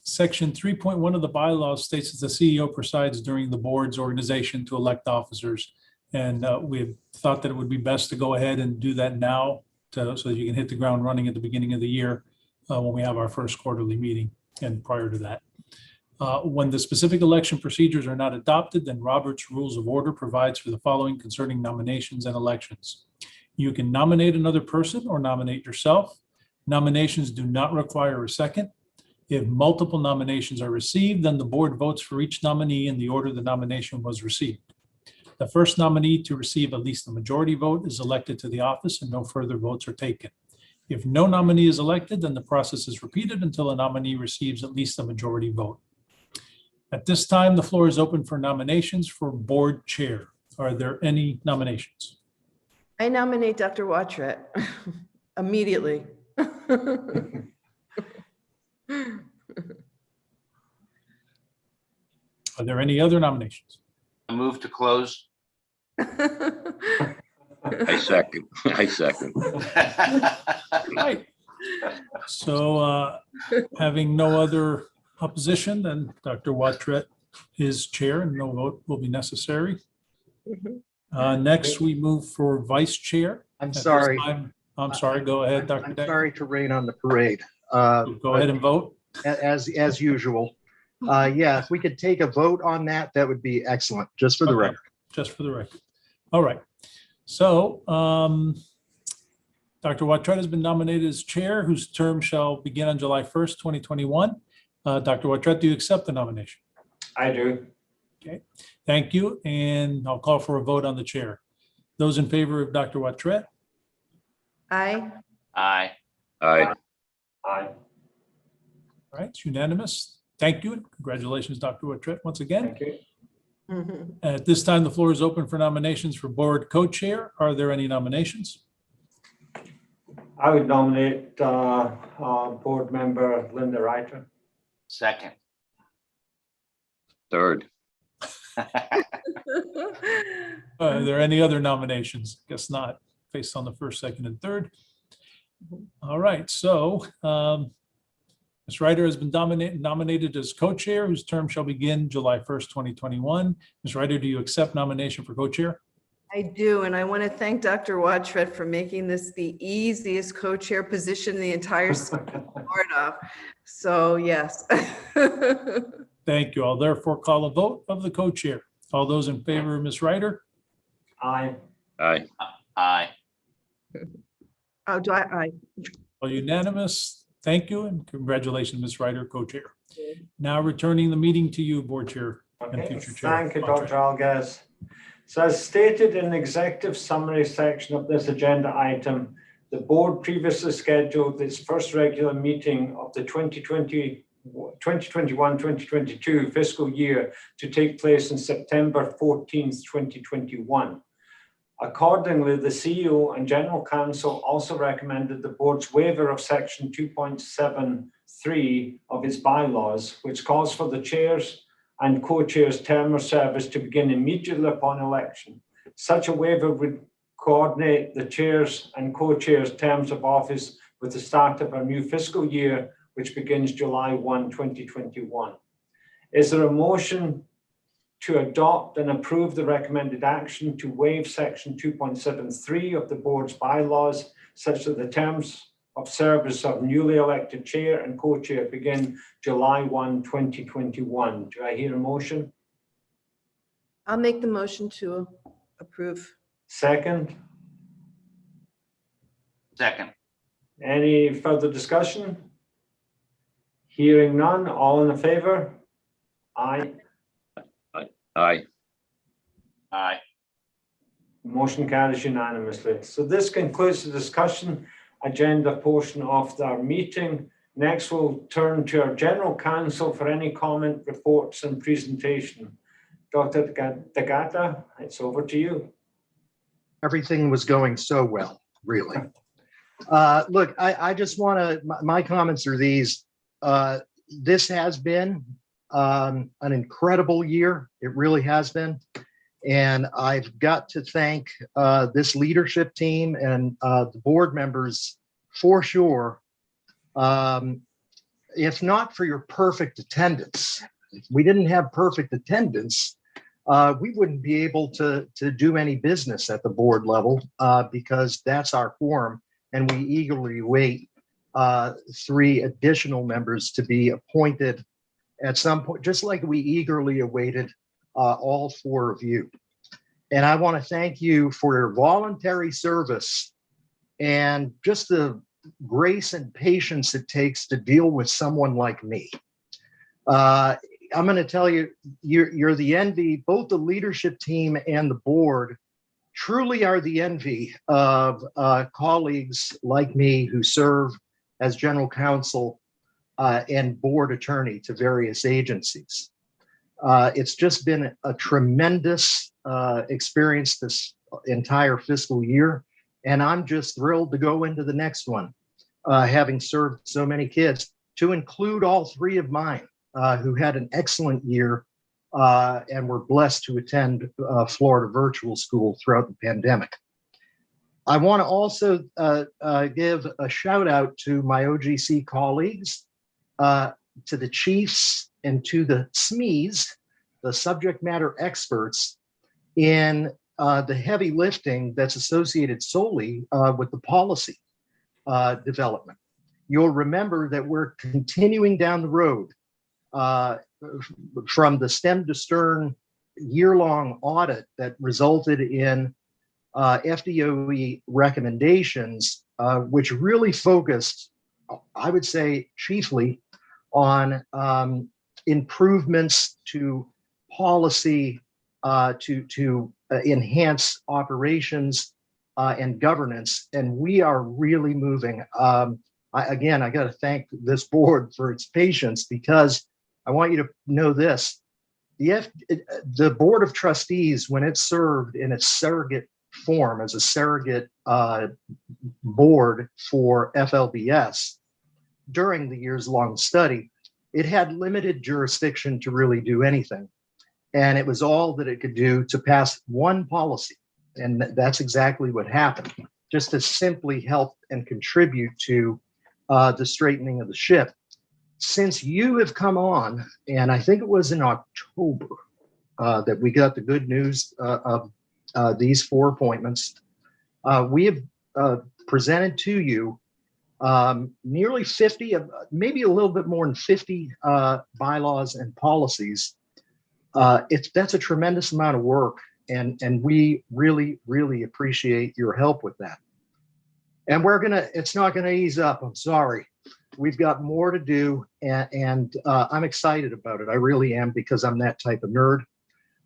Section 3.1 of the bylaws states that the CEO presides during the board's organization to elect officers. And we thought that it would be best to go ahead and do that now so that you can hit the ground running at the beginning of the year when we have our first quarterly meeting and prior to that. When the specific election procedures are not adopted, then Robert's Rules of Order provides for the following concerning nominations and elections. You can nominate another person or nominate yourself. Nominations do not require a second. If multiple nominations are received, then the board votes for each nominee in the order the nomination was received. The first nominee to receive at least a majority vote is elected to the office and no further votes are taken. If no nominee is elected, then the process is repeated until a nominee receives at least a majority vote. At this time, the floor is open for nominations for board chair. Are there any nominations? I nominate Dr. Watrett immediately. Are there any other nominations? I move to close. I second. I second. Right. So having no other opposition, then Dr. Watrett is chair and no vote will be necessary. Next, we move for vice chair. I'm At this sorry. time- I'm sorry, go ahead, Dr. I'm Decker. sorry to rain on the parade. Go ahead and vote. As usual. Yeah, if we could take a vote on that, that would be excellent, just for the Okay. record. Just for the record. All right. So Dr. Watrett has been nominated as chair, whose term shall begin on July 1st, 2021. Dr. Watrett, do you accept the nomination? I do. Okay, thank you. And I'll call for a vote on the chair. Those in favor of Dr. Watrett? Aye. Aye. Aye. Aye. All right, it's unanimous. Thank you. And congratulations, Dr. Watrett, once again. Thank you. At this time, the floor is open for nominations for board co-chair. Are there any nominations? I would nominate board member Linda Reiter. Second. Third. Are there any other nominations? Guess not, based on the first, second, and third. All right, so Ms. Ryder has been nominated as co-chair, whose term shall begin July 1st, 2021. Ms. Ryder, do you accept nomination for co-chair? I do, and I want to thank Dr. Watrett for making this the easiest co-chair position in the entire state of Florida. So, yes. Thank you. I'll therefore call a vote of the co-chair. All those in favor of Ms. Ryder? Aye. Aye. Aye. Oh, do I? All unanimous. Thank you and congratulations, Ms. Ryder, co-chair. Now returning the meeting to you, board chair and Okay, future chair. thank you, Dr. Alguez. So as stated in the executive summary section of this agenda item, the board previously scheduled its first regular meeting of the 2021-2022 fiscal year to take place on September 14th, 2021. Accordingly, the CEO and General Counsel also recommended the board's waiver of section 2.73 of its bylaws, which calls for the chairs and co-chair's term of service to begin immediately upon election. Such a waiver would coordinate the chair's and co-chair's terms of office with the start of our new fiscal year, which begins July 1, 2021. Is there a motion to adopt and approve the recommended action to waive section 2.73 of the board's bylaws such that the terms of service of newly elected chair and co-chair begin July 1, 2021? Do I hear a motion? I'll make the motion to approve. Second? Second. Any further discussion? Hearing none, all in favor? Aye. Aye. Aye. Motion carries unanimously. So this concludes the discussion agenda portion of our meeting. Next, we'll turn to our general counsel for any comment, reports, and presentation. Dr. Dagata, it's over to you. Everything was going so well, really. Look, I just want to, my comments are these. This has been an incredible year. It really has been. And I've got to thank this leadership team and the board members for sure. If not for your perfect attendance, if we didn't have perfect attendance, we wouldn't be able to do any business at the board level because that's our quorum. And we eagerly await 3 additional members to be appointed at some point, just like we eagerly awaited all 4 of you. And I want to thank you for your voluntary service and just the grace and patience it takes to deal with someone like me. I'm going to tell you, you're the envy, both the leadership team and the board truly are the envy of colleagues like me who serve as general counsel and board attorney to various agencies. It's just been a tremendous experience this entire fiscal year, and I'm just thrilled to go into the next one, having served so many kids, to include all 3 of mine who had an excellent year and were blessed to attend Florida virtual school throughout the pandemic. I want to also give a shout out to my OGC colleagues, to the chiefs, and to the SMEs, the subject matter experts, in the heavy lifting that's associated solely with the policy development. You'll remember that we're continuing down the road from the stem to stern year-long audit that resulted in FDOE recommendations, which really focused, I would say, chiefly on improvements to policy to enhance operations and governance. And we are really moving. Again, I got to thank this board for its patience, because I want you to know this. The Board of Trustees, when it served in its surrogate form as a surrogate board for FLVS during the years-long study, it had limited jurisdiction to really do anything. And it was all that it could do to pass one policy. And that's exactly what happened, just to simply help and contribute to the straightening of the ship. Since you have come on, and I think it was in October that we got the good news of these 4 appointments, we have presented to you nearly 50, maybe a little bit more than 50 bylaws and policies. That's a tremendous amount of work, and we really, really appreciate your help with that. And it's not gonna ease up, I'm sorry. We've got more to do, and I'm excited about it. I really am, because I'm that type of nerd.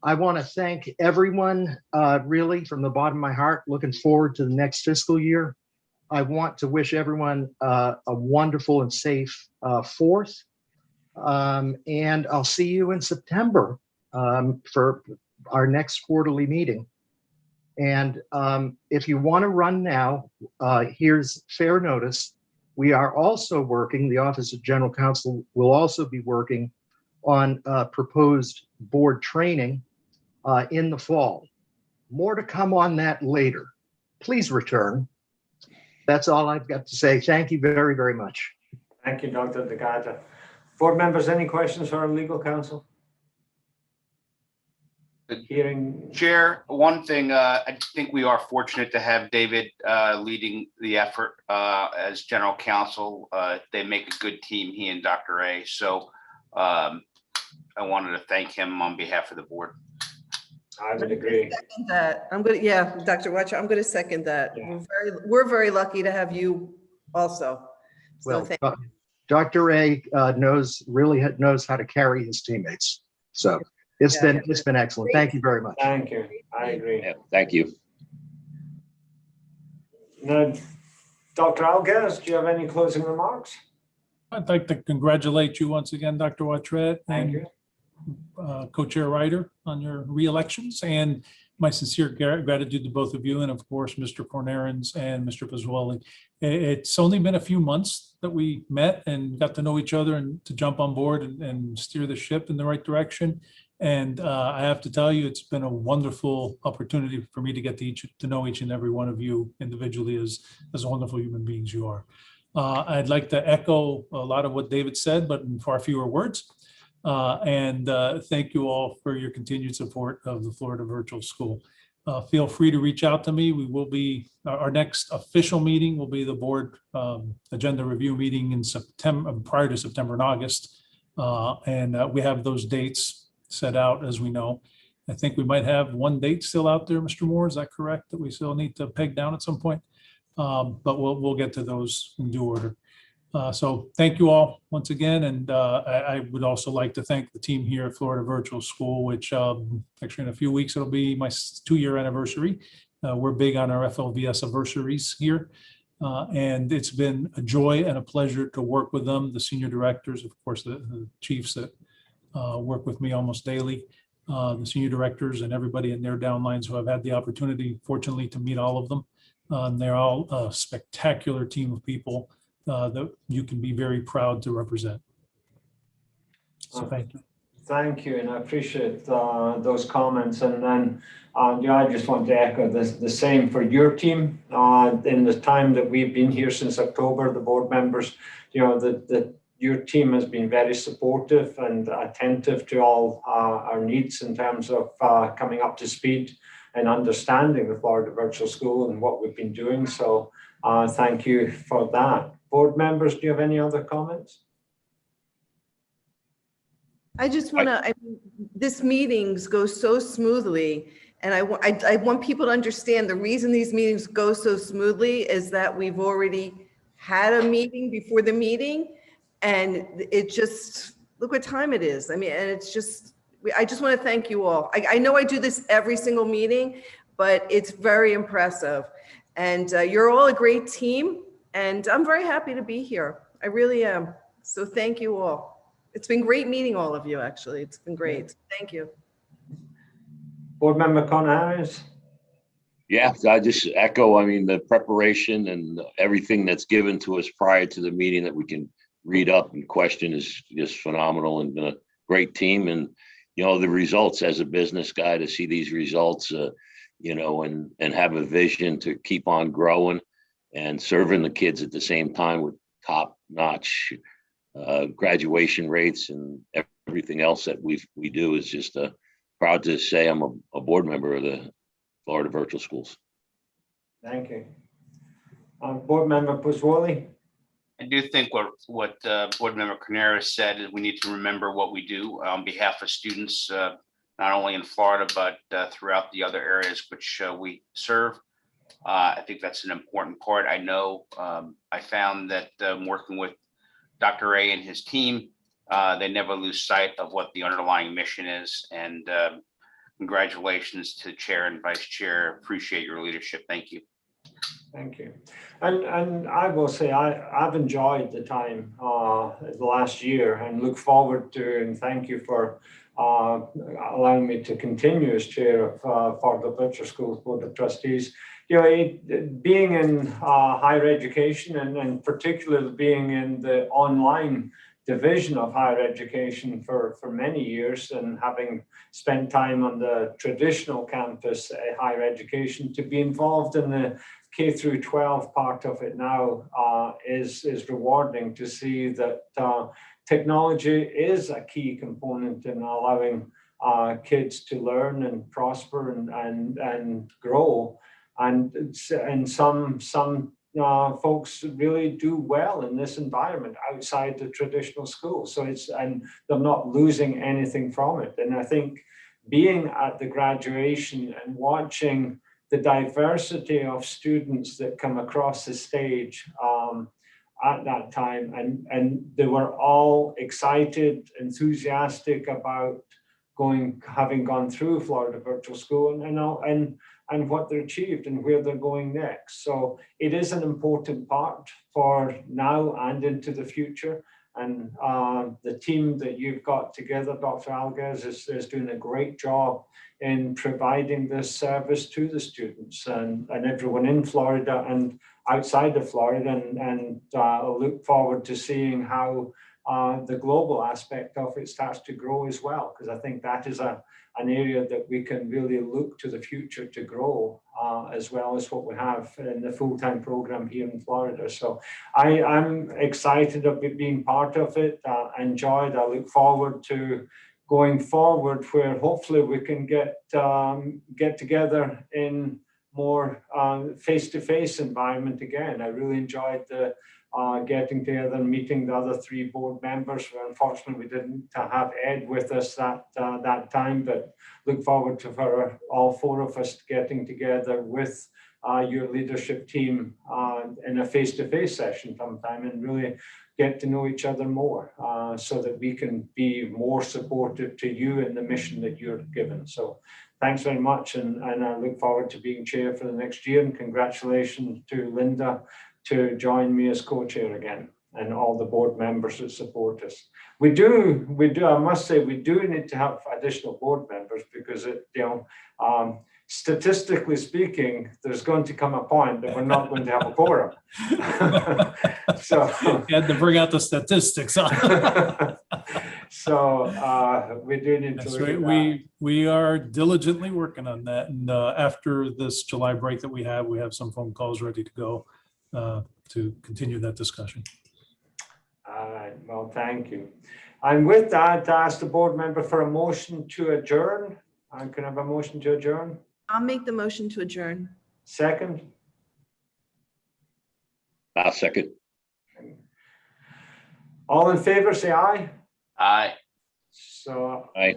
I want to thank everyone, really, from the bottom of my heart, looking forward to the next fiscal year. I want to wish everyone a wonderful and safe 4th. And I'll see you in September for our next quarterly meeting. And if you want to run now, here's fair notice. We are also working, the Office of General Counsel will also be working on proposed board training in the fall. More to come on that later. Please return. That's all I've got to say. Thank you very, very much. Thank you, Dr. DeGata. Board members, any questions for our legal counsel? Hearing. Chair, one thing, I think we are fortunate to have David leading the effort as general counsel. They make a good team, he and Dr. A. So I wanted to thank him on behalf of the board. I would agree. Second that. I'm gonna, yeah, Dr. Watcher, I'm gonna second that. Yeah. We're very lucky to have you also. So Well, thank Dr. A really knows how to carry his teammates. So it's Yeah. been excellent. Thank you very much. Thank you. I agree. Yeah, thank you. Now, Dr. Algaz, do you have any closing remarks? I'd like to congratulate you once again, Dr. Wattret, Thank and you. Co-Chair Ryder on your re-elections, and my sincere gratitude to both of you, and of course, Mr. Cornarins and Mr. Pizzuoli. It's only been a few months that we met and got to know each other and to jump on board and steer the ship in the right direction. And I have to tell you, it's been a wonderful opportunity for me to get to know each and every one of you individually as wonderful human beings you are. I'd like to echo a lot of what David said, but in far fewer words. And thank you all for your continued support of the Florida Virtual School. Feel free to reach out to me. We will be, our next official meeting will be the board agenda review meeting in September, prior to September and August. And we have those dates set out, as we know. I think we might have one date still out there, Mr. Moore, is that correct? That we still need to peg down at some point? But we'll get to those in due order. So thank you all once again. And I would also like to thank the team here at Florida Virtual School, which actually in a few weeks, it'll be my 2-year anniversary. We're big on our FLVS anniversaries here. And it's been a joy and a pleasure to work with them, the senior directors, of course, the chiefs that work with me almost daily, the senior directors and everybody in their downlines who have had the opportunity, fortunately, to meet all of them. They're all a spectacular team of people that you can be very proud to represent. So thank you. Thank you, and I appreciate those comments. And then I just want to echo the same for your team. In the time that we've been here since October, the board members, your team has been very supportive and attentive to all our needs in terms of coming up to speed and understanding the Florida Virtual School and what we've been doing. So thank you for that. Board members, do you have any other comments? I just want to, this meetings go so smoothly. And I want people to understand the reason these meetings go so smoothly is that we've already had a meeting before the meeting. And it just, look what time it is. I mean, and it's just, I just want to thank you all. I know I do this every single meeting, but it's very impressive. And you're all a great team. And I'm very happy to be here. I really am. So thank you all. It's been great meeting all of you, actually. It's been great. Thank you. Board member Harris. Yeah, I just echo, I mean, the preparation and everything that's given to us prior to the meeting that we can read up and question is just phenomenal, and been a great team. And, the results as a business guy, to see these results, and have a vision to keep on growing and serving the kids at the same time with top-notch graduation rates and everything else that we do is just proud to say I'm a board member of the Florida Virtual Schools. Thank you. Board member Pizzuoli. I do think what Board Member Cornarins said is we need to remember what we do on behalf of students, not only in Florida, but throughout the other areas which we serve. I think that's an important part. I know I found that working with Dr. A and his team, they never lose sight of what the underlying mission is. And congratulations to Chair and Vice Chair. Appreciate your leadership. Thank you. Thank you. And I will say I've enjoyed the time the last year and look forward to, and thank you for allowing me to continue as chair of Florida Virtual Schools Board of Trustees. Being in higher education and particularly being in the online division of higher education for many years, and having spent time on the traditional campus higher education, to be involved in the K through 12 part of it now is rewarding to see that technology is a key component in allowing kids to learn and prosper and grow. And some folks really do well in this environment outside the traditional school. So and they're not losing anything from it. And I think being at the graduation and watching the diversity of students that come across the stage at that time, and they were all excited, enthusiastic about having gone through Florida Virtual School, and what they achieved and where they're going next. So it is an important part for now and into the future. And the team that you've got together, Dr. Alguez, is doing a great job in providing this service to the students and everyone in Florida and outside of Florida. And I look forward to seeing how the global aspect of it starts to grow as well, because I think that is an area that we can really look to the future to grow, as well as what we have in the full-time program here in Florida. So I'm excited about being part of it, enjoyed. I look forward to going forward, where hopefully we can get together in more face-to-face environment again. I really enjoyed the getting together and meeting the other 3 board members. Unfortunately, we didn't have Ed with us that time, but look forward to for all 4 of us getting together with your leadership team in a face-to-face session sometime and really get to know each other more, so that we can be more supportive to you in the mission that you're given. So thanks very much, and I look forward to being chair for the next year, and congratulations to Linda to join me as co-chair again, and all the board members that support us. We do, I must say, we do need to have additional board members, because statistically speaking, there's going to come a point that we're not going to have a quorum. So You had to bring out the statistics. so we do need to That's look right. at that. We are diligently working on that. And after this July break that we have some phone calls ready to go to continue that discussion. All right, well, thank you. And with that, I ask the board member for a motion to adjourn. Can I have a motion to adjourn? I'll make the motion to adjourn. Second? I'll second. All in favor, say aye. Aye. So, Aye.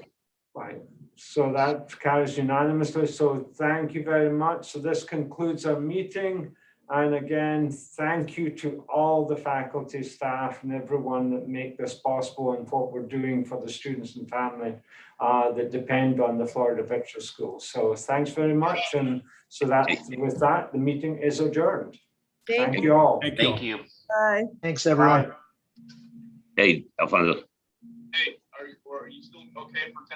right. So that carries unanimously. So thank you very much. So this concludes our meeting. And again, thank you to all the faculty, staff, and everyone that make this possible and what we're doing for the students and family that depend on the Florida Virtual School. So thanks very much. And so that with that, the meeting is adjourned. Thank you all. Thank you. Bye. Thanks, everyone. Bye. Hey, Alfonso. Hey, are you still okay for 10?